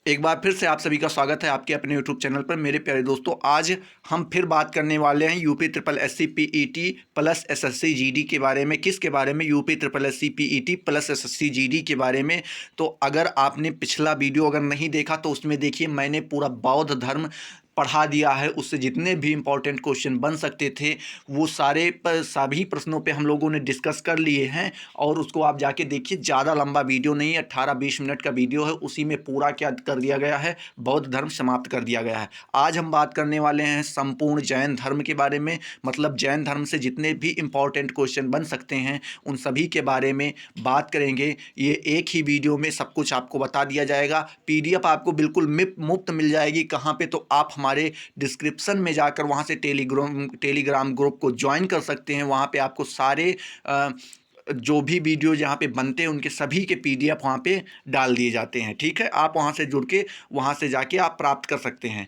एक बार फिर से आप सभी का स्वागत है आपके अपने यूट्यूब चैनल पर। मेरे प्यारे दोस्तों, आज हम फिर बात करने वाले हैं UP triple SC PET plus SSC GD के बारे में। किसके बारे में? UP triple SC PET plus SSC GD के बारे में। तो अगर आपने पिछला वीडियो अगर नहीं देखा तो उसमें देखिए, मैंने पूरा बौद्ध धर्म पढ़ा दिया है। उससे जितने भी इंपॉर्टेंट क्वेश्चन बन सकते थे वो सारे सभी प्रश्नों पे हम लोगों ने डिस्कस कर लिए हैं। और उसको आप जाके देखिए, ज़्यादा लंबा वीडियो नहीं है, 18-20 मिनट का वीडियो है। उसी में पूरा क्या कर दिया गया है, बौद्ध धर्म समाप्त कर दिया गया है। आज हम बात करने वाले हैं संपूर्ण जैन धर्म के बारे में। मतलब जैन धर्म से जितने भी इंपॉर्टेंट क्वेश्चन बन सकते हैं उन सभी के बारे में बात करेंगे। ये एक ही वीडियो में सब कुछ आपको बता दिया जाएगा। पीडीएफ आपको बिल्कुल मुफ्त मिल जाएगी। कहाँ पे? तो आप हमारे डिस्क्रिप्शन में जाकर वहाँ से टेलीग्राम ग्रुप को ज्वाइन कर सकते हैं। वहाँ पे आपको सारे जो भी वीडियो जहाँ पे बनते हैं उनके सभी के पीडीएफ वहाँ पे डाल दिए जाते हैं। ठीक है, आप वहाँ से जुड़ के वहाँ से जाके आप प्राप्त कर सकते हैं।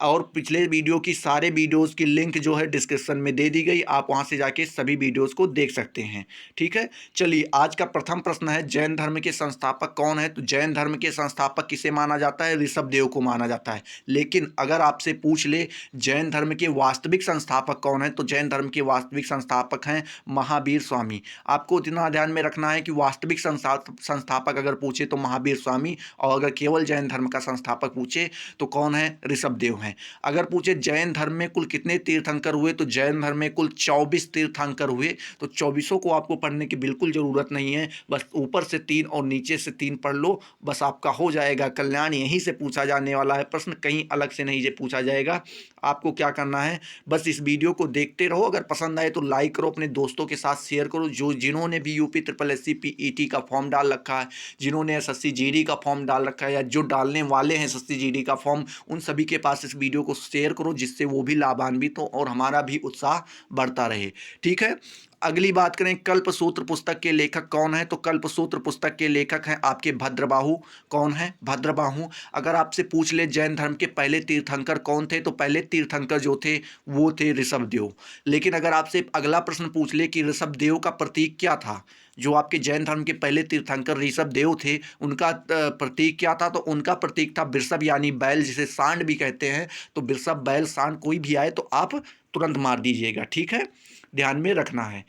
और पिछले वीडियो की सारे वीडियोस की लिंक जो है डिस्क्रिप्शन में दे दी गई, आप वहाँ से जाके सभी वीडियोस को देख सकते हैं। ठीक है, चलिए आज का प्रथम प्रश्न है, जैन धर्म के संस्थापक कौन है? तो जैन धर्म के संस्थापक किसे माना जाता है? ऋषभदेव को माना जाता है। लेकिन अगर आपसे पूछ ले जैन धर्म के वास्तविक संस्थापक कौन है, तो जैन धर्म के वास्तविक संस्थापक हैं महावीर स्वामी। आपको इतना ध्यान में रखना है कि वास्तविक संस्थापक अगर पूछे तो महावीर स्वामी, और अगर केवल जैन धर्म का संस्थापक पूछे तो कौन है? ऋषभदेव हैं। अगर पूछे जैन धर्म में कुल कितने तीर्थंकर हुए, तो जैन धर्म में कुल 24 तीर्थंकर हुए। तो 24 को आपको पढ़ने की बिल्कुल ज़रूरत नहीं है, बस ऊपर से 3 और नीचे से 3 पढ़ लो, बस आपका हो जाएगा कल्याण। यहीं से पूछा जाने वाला है प्रश्न, कहीं अलग से नहीं पूछा जाएगा। आपको क्या करना है, बस इस वीडियो को देखते रहो। अगर पसंद आए तो लाइक करो, अपने दोस्तों के साथ शेयर करो। जिन्होंने भी यूपी ट्रिपल एससी पीईटी का फॉर्म डाल रखा है, जिन्होंने एसएससी जीडी का फॉर्म डाल रखा है, या जो डालने वाले हैं एसएससी जीडी का फॉर्म, उन सभी के पास इस वीडियो को शेयर करो, जिससे वो भी लाभान्वित हो और हमारा भी उत्साह बढ़ता रहे। ठीक है, अगली बात करें, कल्पसूत्र पुस्तक के लेखक कौन है? तो कल्पसूत्र पुस्तक के लेखक हैं आपके भद्रबाहु। कौन है? भद्रबाहु। अगर आपसे पूछ ले जैन धर्म के पहले तीर्थंकर कौन थे, तो पहले तीर्थंकर जो थे वो थे ऋषभदेव। लेकिन अगर आपसे अगला प्रश्न पूछ ले कि ऋषभदेव का प्रतीक क्या था, जो आपके जैन धर्म के पहले तीर्थंकर ऋषभदेव थे उनका प्रतीक क्या था, तो उनका प्रतीक था वृषभ, यानी बैल, जिसे सांड भी कहते हैं। तो वृषभ, बैल, सांड कोई भी आए तो आप तुरंत मार दीजिएगा। ठीक है, ध्यान में रखना है।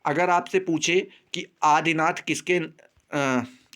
अगर आपसे पूछे कि आदिनाथ किसके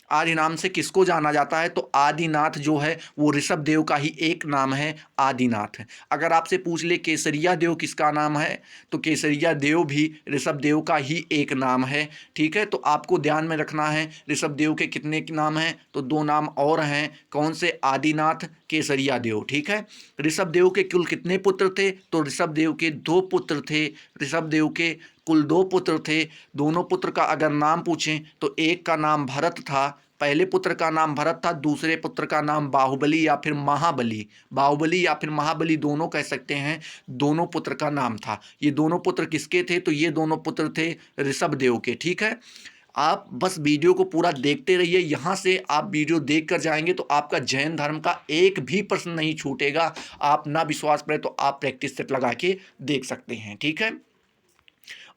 आदि नाम से किसको जाना जाता है, तो आदिनाथ जो है वो ऋषभदेव का ही एक नाम है, आदिनाथ। अगर आपसे पूछ ले केसरिया देव किसका नाम है, तो केसरिया देव भी ऋषभदेव का ही एक नाम है। ठीक है, तो आपको ध्यान में रखना है ऋषभदेव के कितने नाम हैं, तो 2 नाम और हैं। कौन से? आदिनाथ, केसरिया देव। ठीक है, ऋषभदेव के कुल कितने पुत्र थे, तो ऋषभदेव के 2 पुत्र थे। ऋषभदेव के कुल 2 पुत्र थे। दोनों पुत्र का अगर नाम पूछें तो एक का नाम भरत था, पहले पुत्र का नाम भरत था, दूसरे पुत्र का नाम बाहुबली या फिर महाबली। बाहुबली या फिर महाबली दोनों कह सकते हैं, दोनों पुत्र का नाम था। ये दोनों पुत्र किसके थे, तो ये दोनों पुत्र थे ऋषभदेव के। ठीक है, आप बस वीडियो को पूरा देखते रहिए। यहाँ से आप वीडियो देख कर जाएंगे तो आपका जैन धर्म का एक भी प्रश्न नहीं छूटेगा। आप ना विश्वास करें तो आप प्रैक्टिस सेट लगा के देख सकते हैं। ठीक है,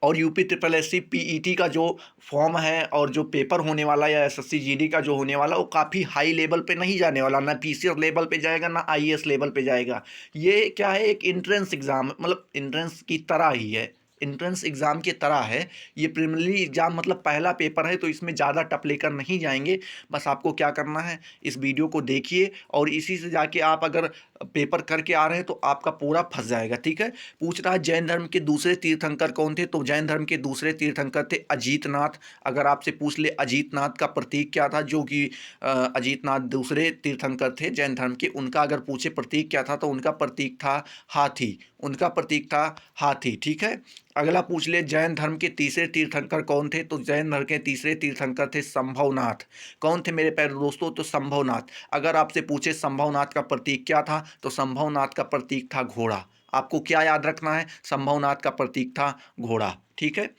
और यूपी ट्रिपल एससी पीईटी का जो फॉर्म है और जो पेपर होने वाला है, या एसएससी जीडी का जो होने वाला, वो काफ़ी हाई लेवल पे नहीं जाने वाला, ना पीसीआर लेवल पे जाएगा ना आईएएस लेवल पे जाएगा। ये क्या है, एक एंट्रेंस एग्ज़ाम, मतलब एंट्रेंस की तरह ही है, एंट्रेंस एग्ज़ाम की तरह है। ये प्रीलिमिनरी एग्ज़ाम मतलब पहला पेपर है, तो इसमें ज़्यादा टफ लेकर नहीं जाएंगे। बस आपको क्या करना है, इस वीडियो को देखिए और इसी से जाके आप अगर पेपर करके आ रहे हैं तो आपका पूरा फंस जाएगा। ठीक है, पूछ रहा है जैन धर्म के दूसरे तीर्थंकर कौन थे, तो जैन धर्म के दूसरे तीर्थंकर थे अजीतनाथ। अगर आपसे पूछ ले अजीतनाथ का प्रतीक क्या था, जो कि अजीतनाथ दूसरे तीर्थंकर थे जैन धर्म के, उनका अगर पूछे प्रतीक क्या था, तो उनका प्रतीक था हाथी। उनका प्रतीक था हाथी। ठीक है, अगला पूछ ले जैन धर्म के तीसरे तीर्थंकर कौन थे, तो जैन धर्म के तीसरे तीर्थंकर थे संभवनाथ। कौन थे मेरे प्यारे दोस्तों, तो संभवनाथ। अगर आपसे पूछे संभवनाथ का प्रतीक क्या था, तो संभवनाथ का प्रतीक था घोड़ा। आपको क्या याद रखना है, संभवनाथ का प्रतीक था घोड़ा। ठीक है,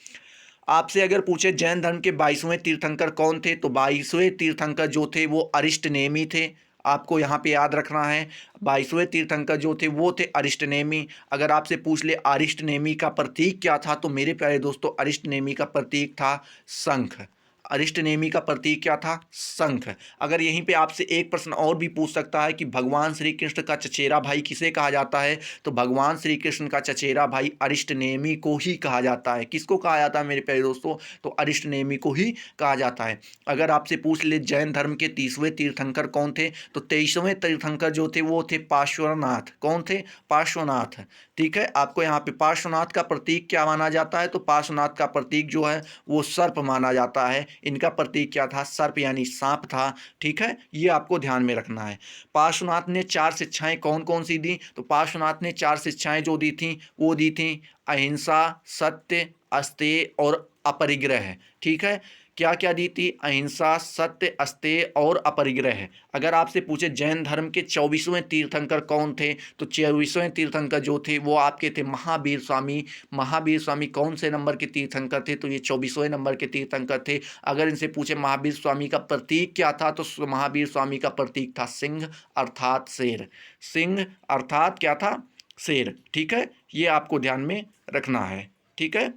आपसे अगर पूछे जैन धर्म के 22वें तीर्थंकर कौन थे, तो 22वें तीर्थंकर जो थे वो अरिष्टनेमी थे। आपको यहाँ पे याद रखना है, 22वें तीर्थंकर जो थे वो थे अरिष्टनेमी। अगर आपसे पूछ ले अरिष्टनेमी का प्रतीक क्या था, तो मेरे प्यारे दोस्तों अरिष्टनेमी का प्रतीक था शंख। अरिष्ट नेमी का प्रतीक क्या था? शंख। अगर यहीं पे आपसे एक प्रश्न और भी पूछ सकता है कि भगवान श्री कृष्ण का चचेरा भाई किसे कहा जाता है, तो भगवान श्री कृष्ण का चचेरा भाई अरिष्ट नेमी को ही कहा जाता है। किसको कहा जाता है मेरे प्यारे दोस्तों? तो अरिष्ट नेमी को ही कहा जाता है। अगर आपसे पूछ ले जैन धर्म के 30वें तीर्थंकर कौन थे, तो 23वें तीर्थंकर जो थे वो थे पार्श्वनाथ। कौन थे? पार्श्वनाथ। ठीक है, आपको यहाँ पे पार्श्वनाथ का प्रतीक क्या माना जाता है, तो पार्श्वनाथ का प्रतीक जो है वो सर्प माना जाता है। इनका प्रतीक क्या था? सर्प यानी सांप था। ठीक है, ये आपको ध्यान में रखना है। पार्श्वनाथ ने 4 शिक्षाएं कौन कौन सी दी, तो पार्श्वनाथ ने 4 शिक्षाएं जो दी थी वो दी थी अहिंसा, सत्य, अस्तेय और अपरिग्रह। ठीक है, क्या क्या दी थी? अहिंसा, सत्य, अस्तेय और अपरिग्रह। अगर आपसे पूछे जैन धर्म के 24वें तीर्थंकर कौन थे, तो 24वें तीर्थंकर जो थे वो आपके थे महावीर स्वामी। महावीर स्वामी कौन से नंबर के तीर्थंकर थे, तो ये 24वें नंबर के तीर्थंकर थे। अगर इनसे पूछे महावीर स्वामी का प्रतीक क्या था, तो महावीर स्वामी का प्रतीक था सिंह अर्थात शेर। सिंह अर्थात क्या था? शेर। ठीक है, ये आपको ध्यान में रखना है। ठीक है,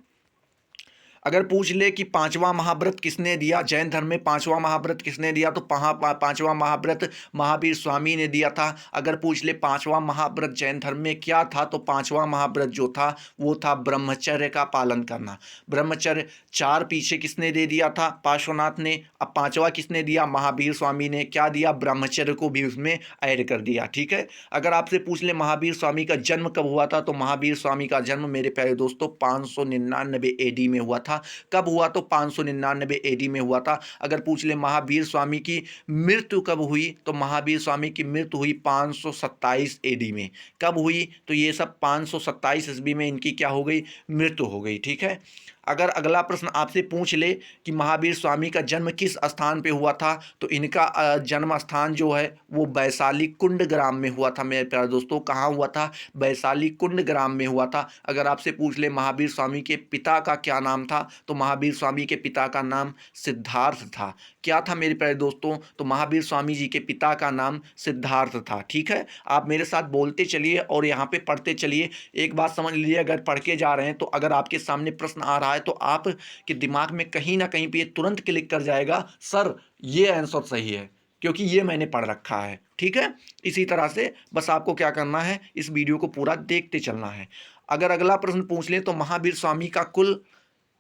अगर पूछ ले कि पांचवा महाव्रत किसने दिया, जैन धर्म में पांचवा महाव्रत किसने दिया, तो पांचवा महाव्रत महावीर स्वामी ने दिया था। अगर पूछ ले पांचवा महाव्रत जैन धर्म में क्या था, तो पांचवा महाव्रत जो था वो था ब्रह्मचर्य का पालन करना। ब्रह्मचर्य 4 पीछे किसने दे दिया था? पार्श्वनाथ ने। अब पांचवा किसने दिया? महावीर स्वामी ने। क्या दिया? ब्रह्मचर्य को भी उसमें ऐड कर दिया। ठीक है, अगर आपसे पूछ ले महावीर स्वामी का जन्म कब हुआ था, तो महावीर स्वामी का जन्म मेरे प्यारे दोस्तों 599 एडी में हुआ था। कब हुआ? तो 599 एडी में हुआ था। अगर पूछ ले महावीर स्वामी की मृत्यु कब हुई, तो महावीर स्वामी की मृत्यु हुई 527 एडी में। कब हुई? तो ये सब 527 ईस्वी में इनकी क्या हो गई? मृत्यु हो गई। ठीक है, अगर अगला प्रश्न आपसे पूछ ले कि महावीर स्वामी का जन्म किस स्थान पे हुआ था, तो इनका जन्म स्थान जो है वो वैशाली कुंड ग्राम में हुआ था मेरे प्यारे दोस्तों। कहाँ हुआ था? वैशाली कुंड ग्राम में हुआ था। अगर आपसे पूछ ले महावीर स्वामी के पिता का क्या नाम था, तो महावीर स्वामी के पिता का नाम सिद्धार्थ था। क्या था मेरे प्यारे दोस्तों? तो महावीर स्वामी जी के पिता का नाम सिद्धार्थ था। ठीक है, आप मेरे साथ बोलते चलिए और यहाँ पे पढ़ते चलिए। एक बात समझ लीजिए, अगर पढ़ के जा रहे हैं तो अगर आपके सामने प्रश्न आ रहा है तो आपके दिमाग में कहीं ना कहीं पे ये तुरंत क्लिक कर जाएगा, सर ये आंसर सही है, क्योंकि ये मैंने पढ़ रखा है। ठीक है, इसी तरह से बस आपको क्या करना है, इस वीडियो को पूरा देखते चलना है। अगर अगला प्रश्न पूछ ले तो महावीर स्वामी का कुल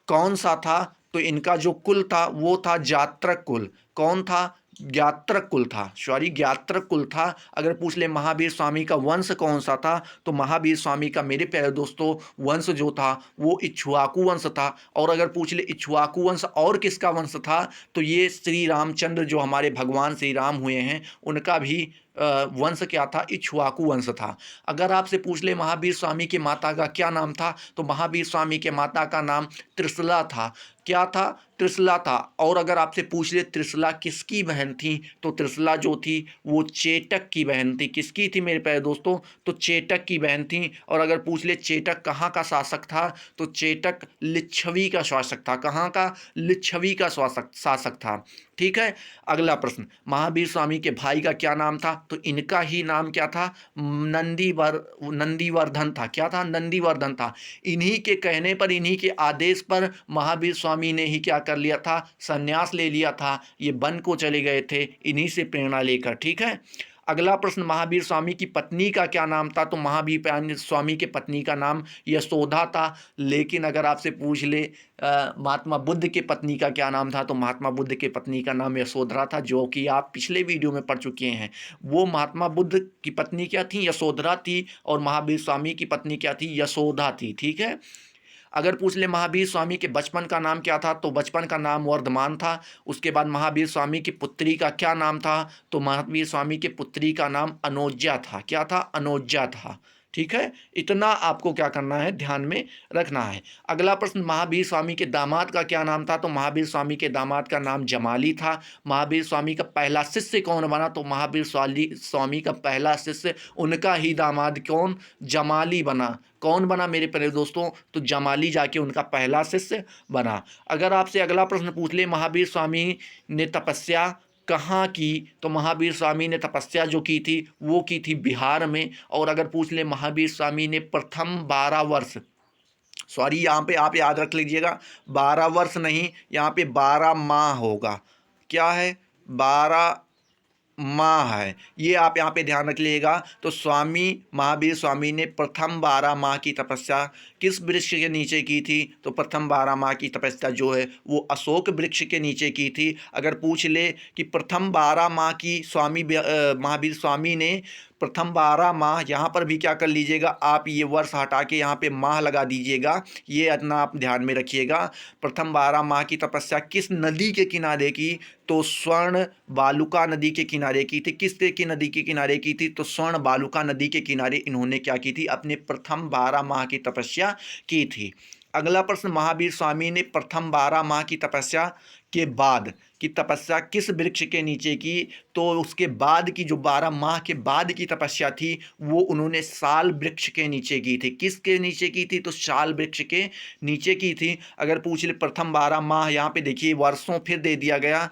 कौन सा था, तो इनका जो कुल था वो था जात्रक कुल। कौन था? ज्ञात्रक कुल था, सॉरी ज्ञात्रक कुल था। अगर पूछ ले महावीर स्वामी का वंश कौन सा था, तो महावीर स्वामी का मेरे प्यारे दोस्तों वंश जो था वो इक्ष्वाकु वंश था। और अगर पूछ ले इक्ष्वाकु वंश और किसका वंश था, तो ये श्री रामचंद्र जो हमारे भगवान श्री राम हुए हैं उनका भी वंश क्या था? इक्ष्वाकु वंश था। अगर आपसे पूछ ले महावीर स्वामी की माता का क्या नाम था, तो महावीर स्वामी के माता का नाम त्रिशला था। क्या था? त्रिशला था। और अगर आपसे पूछ ले त्रिशला किसकी बहन थी, तो त्रिशला जो थी वो चेटक की बहन थी। किसकी थी मेरे प्यारे दोस्तों? तो चेटक की बहन थी। और अगर पूछ ले चेटक कहाँ का शासक था, तो चेटक लिच्छवी का शासक था। कहाँ का? लिच्छवी का शासक था। ठीक है, अगला प्रश्न, महावीर स्वामी के भाई का क्या नाम था, तो इनका ही नाम क्या था? नंदीवर्धन था। क्या था? नंदीवर्धन था। इन्हीं के कहने पर, इन्हीं के आदेश पर महावीर स्वामी ने ही क्या कर लिया था? संन्यास ले लिया था। ये वन को चले गए थे इन्हीं से प्रेरणा लेकर। ठीक है, अगला प्रश्न, महावीर स्वामी की पत्नी का क्या नाम था, तो महावीर स्वामी के पत्नी का नाम यशोदा था। लेकिन अगर आपसे पूछ ले महात्मा बुद्ध के पत्नी का क्या नाम था, तो महात्मा बुद्ध के पत्नी का नाम यशोधरा था, जो कि आप पिछले वीडियो में पढ़ चुके हैं। वो महात्मा बुद्ध की पत्नी क्या थी? यशोधरा थी। और महावीर स्वामी की पत्नी क्या थी? यशोदा थी। ठीक है, अगर पूछ ले महावीर स्वामी के बचपन का नाम क्या था, तो बचपन का नाम वर्धमान था। उसके बाद महावीर स्वामी की पुत्री का क्या नाम था, तो महावीर स्वामी की पुत्री का नाम अनोज्या था। क्या था? अनोज्या था। ठीक है, इतना आपको क्या करना है, ध्यान में रखना है। अगला प्रश्न, महावीर स्वामी के दामाद का क्या नाम था, तो महावीर स्वामी के दामाद का नाम जमाली था। महावीर स्वामी का पहला शिष्य कौन बना, तो महावीर स्वामी का पहला शिष्य, उनका ही दामाद कौन? जमाली बना। कौन बना मेरे प्यारे दोस्तों? तो जमाली जाके उनका पहला शिष्य बना। अगर आपसे अगला प्रश्न पूछ ले महावीर स्वामी ने तपस्या कहाँ की, तो महावीर स्वामी ने तपस्या जो की थी वो की थी बिहार में। और अगर पूछ ले महावीर स्वामी ने प्रथम 12 वर्ष सॉरी, यहाँ पे आप याद रख लीजिएगा 12 वर्ष नहीं, यहाँ पे 12 माह होगा। क्या है? 12 माह है, ये आप यहाँ पे ध्यान रख लीजिएगा। तो स्वामी महावीर स्वामी ने प्रथम 12 माह की तपस्या किस वृक्ष के नीचे की थी? तो प्रथम 12 माह की तपस्या जो है वो अशोक वृक्ष के नीचे की थी। अगर पूछ ले कि प्रथम 12 माह की महावीर स्वामी ने प्रथम 12 माह, यहाँ पर भी क्या कर लीजिएगा आप, ये वर्ष हटा के यहाँ पे माह लगा दीजिएगा, ये इतना आप ध्यान में रखिएगा। प्रथम 12 माह की तपस्या किस नदी के किनारे की? तो स्वर्ण बालुका नदी के किनारे की थी। किस की नदी के किनारे की थी? तो स्वर्ण बालुका नदी के किनारे इन्होंने क्या की थी? अपने प्रथम 12 माह की तपस्या की थी। अगला प्रश्न, महावीर स्वामी ने प्रथम 12 माह की तपस्या के बाद की तपस्या किस वृक्ष के नीचे की? तो उसके बाद की जो 12 माह के बाद की तपस्या थी वो उन्होंने साल वृक्ष के नीचे की थी। किसके नीचे की थी? तो साल वृक्ष के नीचे की थी। अगर पूछ ले प्रथम 12 माह, यहाँ पे देखिए वर्षों फिर दे दिया गया,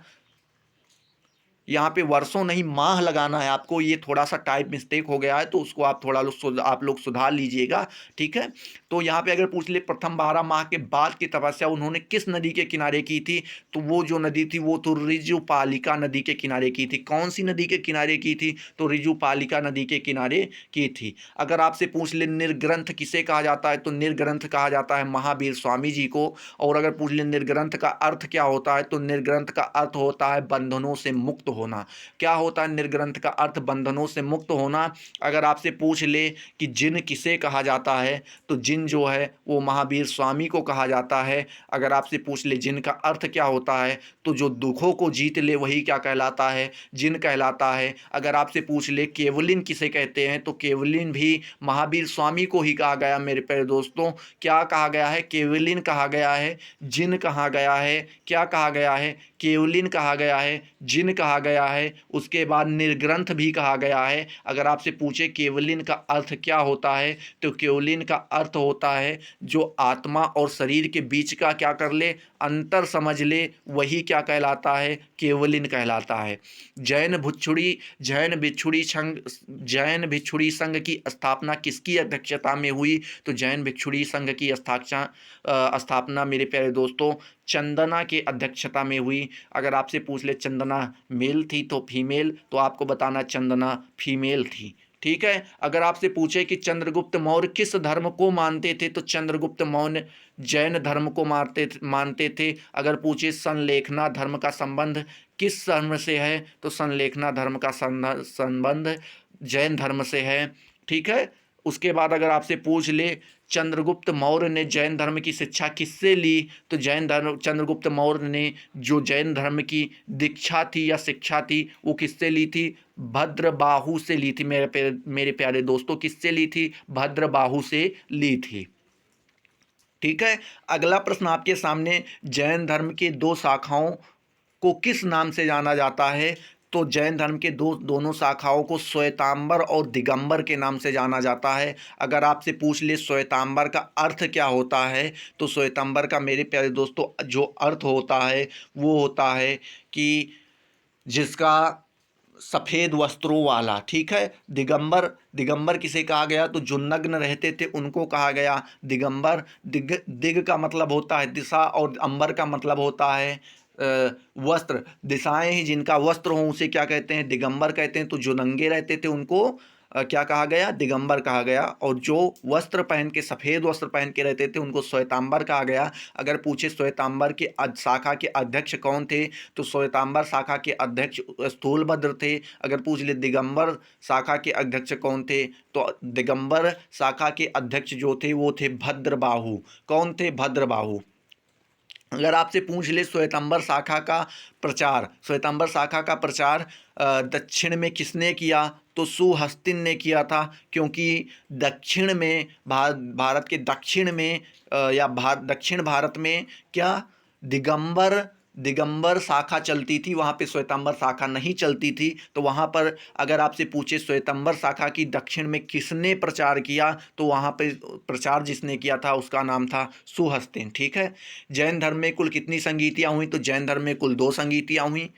यहाँ पे वर्षों नहीं माह लगाना है आपको, ये थोड़ा सा टाइप मिस्टेक हो गया है तो उसको आप थोड़ा आप लोग सुधार लीजिएगा, ठीक है। तो यहाँ पे अगर पूछ ले प्रथम 12 माह के बाद की तपस्या उन्होंने किस नदी के किनारे की थी? तो वो जो नदी थी वो तो ऋजुपालिका नदी के किनारे की थी। कौन सी नदी के किनारे की थी? तो ऋजुपालिका नदी के किनारे की थी। अगर आपसे पूछ ले निर्ग्रंथ किसे कहा जाता है? तो निर्ग्रंथ कहा जाता है महावीर स्वामी जी को। और अगर पूछ ले निर्ग्रंथ का अर्थ क्या होता है? तो निर्ग्रंथ का अर्थ होता है बंधनों से मुक्त होना। क्या होता है निर्ग्रंथ का अर्थ? बंधनों से मुक्त होना। अगर आपसे पूछ ले कि जिन किसे कहा जाता है? तो जिन जो है वो महावीर स्वामी को कहा जाता है। अगर आपसे पूछ ले जिन का अर्थ क्या होता है? तो जो दुखों को जीत ले वही क्या कहलाता है? जिन कहलाता है। अगर आपसे पूछ ले केवलिन किसे कहते हैं? तो केवलिन भी महावीर स्वामी को ही कहा गया मेरे प्यारे दोस्तों। क्या कहा गया है? केवलिन कहा गया है, जिन कहा गया है, क्या कहा गया है? केवलिन कहा गया है, जिन कहा गया है, उसके बाद निर्ग्रंथ भी कहा गया है। अगर आपसे पूछे केवलिन का अर्थ क्या होता है? तो केवलिन का अर्थ होता है जो आत्मा और शरीर के बीच का क्या कर ले, अंतर समझ ले, वही क्या कहलाता है? केवलिन कहलाता है। जैन भिक्षुड़ी संघ की स्थापना किसकी अध्यक्षता में हुई? तो जैन भिक्षुड़ी संघ की स्थापना मेरे प्यारे दोस्तों चंदना के अध्यक्षता में हुई। अगर आपसे पूछ ले चंदना मेल थी तो फीमेल, तो आपको बताना चंदना फीमेल थी, ठीक है। अगर आपसे पूछे कि चंद्रगुप्त मौर्य किस धर्म को मानते थे? तो चंद्रगुप्त मौर्य जैन धर्म को मानते थे। अगर पूछे संलेखना धर्म का संबंध किस धर्म से है? तो संलेखना धर्म का संबंध जैन धर्म से है, ठीक है। उसके बाद अगर आपसे पूछ ले चंद्रगुप्त मौर्य ने जैन धर्म की शिक्षा किससे ली? तो चंद्रगुप्त मौर्य ने जो जैन धर्म की दीक्षा थी या शिक्षा थी वो किससे ली थी? भद्रबाहु से ली थी मेरे प्यारे दोस्तों। किससे ली थी? भद्रबाहु से ली थी, ठीक है। अगला प्रश्न आपके सामने, जैन धर्म के दो शाखाओं को किस नाम से जाना जाता है? तो जैन धर्म के दोनों शाखाओं को श्वेतांबर और दिगंबर के नाम से जाना जाता है। अगर आपसे पूछ ले श्वेतांबर का अर्थ क्या होता है? तो श्वेतांबर का मेरे प्यारे दोस्तों जो अर्थ होता है वो होता है कि जिसका सफ़ेद वस्त्रों वाला, ठीक है। दिगंबर किसे कहा गया? तो जो नग्न रहते थे उनको कहा गया दिगंबर। दिग का मतलब होता है दिशा और अंबर का मतलब होता है वस्त्र। दिशाएं ही जिनका वस्त्र हो उसे क्या कहते हैं? दिगंबर कहते हैं। तो जो नंगे रहते थे उनको क्या कहा गया? दिगंबर कहा गया। और जो वस्त्र पहन के सफ़ेद वस्त्र पहन के रहते थे उनको श्वेतांबर कहा गया। अगर पूछे श्वेतांबर के शाखा के अध्यक्ष कौन थे? तो श्वेतांबर शाखा के अध्यक्ष स्थूलभद्र थे। अगर पूछ ले दिगंबर शाखा के अध्यक्ष कौन थे? तो दिगंबर शाखा के अध्यक्ष जो थे वो थे भद्रबाहु। कौन थे? भद्रबाहु। अगर आपसे पूछ ले श्वेतांबर शाखा का प्रचार दक्षिण में किसने किया? तो सुहस्तिन ने किया था। क्योंकि दक्षिण में भारत के दक्षिण में दक्षिण भारत में क्या दिगंबर शाखा चलती थी, वहाँ पे श्वेतांबर शाखा नहीं चलती थी। तो वहाँ पर अगर आपसे पूछे श्वेतांबर शाखा की दक्षिण में किसने प्रचार किया? तो वहाँ पे प्रचार जिसने किया था उसका नाम था सुहस्तिन, ठीक है। जैन धर्म में कुल कितनी संगीतियाँ हुई? तो जैन धर्म में कुल 2 संगीतियाँ हुई।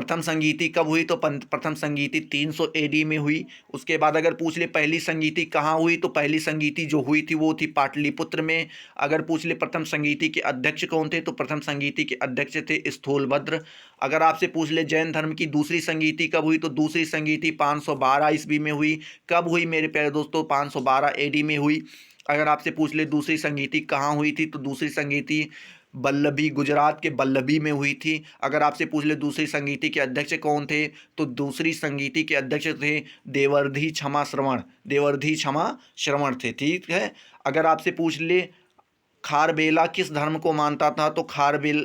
प्रथम संगीति कब हुई, तो प्रथम संगीति 300 AD में हुई। उसके बाद अगर पूछ ले पहली संगीति कहाँ हुई, तो पहली संगीति जो हुई थी वो थी पाटलिपुत्र में। अगर पूछ ले प्रथम संगीति के अध्यक्ष कौन थे, तो प्रथम संगीति के अध्यक्ष थे स्थूलभद्र। अगर आपसे पूछ ले जैन धर्म की दूसरी संगीति कब हुई, तो दूसरी संगीति 512 ईस्वी में हुई। कब हुई मेरे प्यारे दोस्तों, 512 AD में हुई। अगर आपसे पूछ ले दूसरी संगीति कहाँ हुई थी, तो दूसरी संगीति बल्लभी, गुजरात के बल्लभी में हुई थी। अगर आपसे पूछ ले दूसरी संगीति के अध्यक्ष कौन थे, तो दूसरी संगीति के अध्यक्ष थे देवर्धि क्षमा श्रवण, देवर्धि क्षमा श्रवण थे। ठीक है। अगर आपसे पूछ ले खारबेला किस धर्म को मानता था, तो खारबेला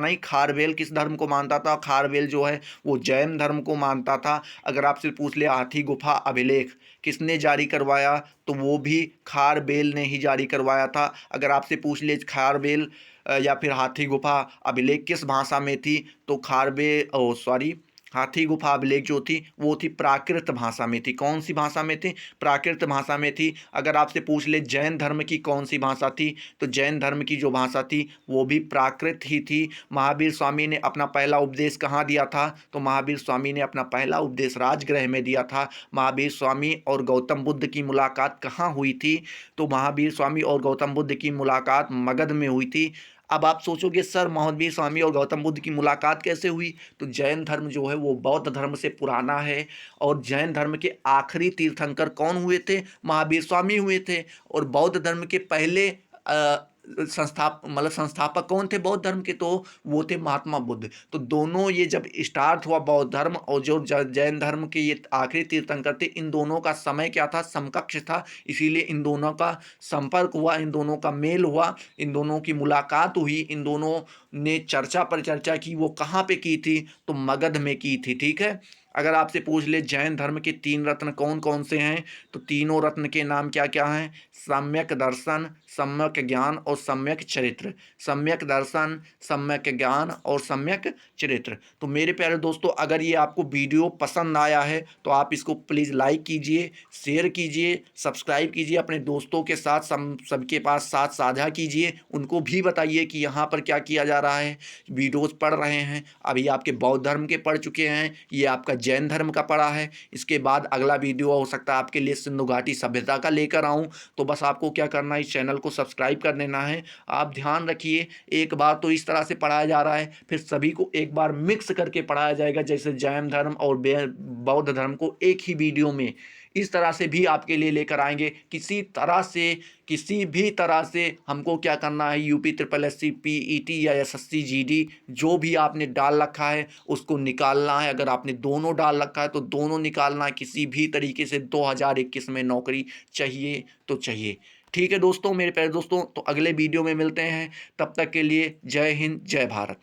नहीं, खारवेल किस धर्म को मानता था, खारवेल जो है वो जैन धर्म को मानता था। अगर आपसे पूछ ले हाथी गुफा अभिलेख किसने जारी करवाया, तो वो भी खारवेल ने ही जारी करवाया था। अगर आपसे पूछ ले खारवेल या फिर हाथी गुफा अभिलेख किस भाषा में थी, तो हाथी गुफा अभिलेख जो थी वो थी प्राकृत भाषा में थी। कौन सी भाषा में थी, प्राकृत भाषा में थी। अगर आपसे पूछ ले जैन धर्म की कौन सी भाषा थी, तो जैन धर्म की जो भाषा थी वो भी प्राकृत ही थी। महावीर स्वामी ने अपना पहला उपदेश कहाँ दिया था, तो महावीर स्वामी ने अपना पहला उपदेश राजगृह में दिया था। महावीर स्वामी और गौतम बुद्ध की मुलाकात कहाँ हुई थी, तो महावीर स्वामी और गौतम बुद्ध की मुलाकात मगध में हुई थी। अब आप सोचोगे सर महावीर स्वामी और गौतम बुद्ध की मुलाकात कैसे हुई, तो जैन धर्म जो है वो बौद्ध धर्म से पुराना है, और जैन धर्म के आखिरी तीर्थंकर कौन हुए थे, महावीर स्वामी हुए थे। और बौद्ध धर्म के पहले संस्थापक कौन थे बौद्ध धर्म के, तो वो थे महात्मा बुद्ध। तो दोनों ये जब स्टार्ट हुआ बौद्ध धर्म और जो जैन धर्म के ये आखिरी तीर्थंकर थे, इन दोनों का समय क्या था, समकक्ष था। इसीलिए इन दोनों का संपर्क हुआ, इन दोनों का मेल हुआ, इन दोनों की मुलाकात हुई, इन दोनों ने चर्चा पर चर्चा की। वो कहाँ पे की थी, तो मगध में की थी। ठीक है। अगर आपसे पूछ ले जैन धर्म के 3 रत्न कौन कौन से हैं, तो तीनों रत्न के नाम क्या क्या हैं, सम्यक दर्शन, सम्यक ज्ञान और सम्यक चरित्र। सम्यक दर्शन, सम्यक ज्ञान और सम्यक चरित्र। तो मेरे प्यारे दोस्तों, अगर ये आपको वीडियो पसंद आया है तो आप इसको प्लीज़ लाइक कीजिए, शेयर कीजिए, सब्सक्राइब कीजिए, अपने दोस्तों के साथ सबके पास साथ साझा कीजिए। उनको भी बताइए कि यहाँ पर क्या किया जा रहा है। वीडियोज़ पढ़ रहे हैं, अभी आपके बौद्ध धर्म के पढ़ चुके हैं, ये आपका जैन धर्म का पढ़ा है। इसके बाद अगला वीडियो हो सकता है आपके लिए सिंधु घाटी सभ्यता का लेकर आऊँ। तो बस आपको क्या करना है, इस चैनल को सब्सक्राइब कर देना है। आप ध्यान रखिए, एक बार तो इस तरह से पढ़ाया जा रहा है, फिर सभी को एक बार मिक्स करके पढ़ाया जाएगा, जैसे जैन धर्म और बौद्ध धर्म को एक ही वीडियो में इस तरह से भी आपके लिए लेकर आएंगे। किसी भी तरह से हमको क्या करना है, UP SSSC PET या SSC GD जो भी आपने डाल रखा है उसको निकालना है। अगर आपने दोनों डाल रखा है तो दोनों निकालना है। किसी भी तरीके से 2021 में नौकरी चाहिए तो चाहिए। ठीक है दोस्तों, मेरे प्यारे दोस्तों, तो अगले वीडियो में मिलते हैं। तब तक के लिए जय हिंद, जय भारत।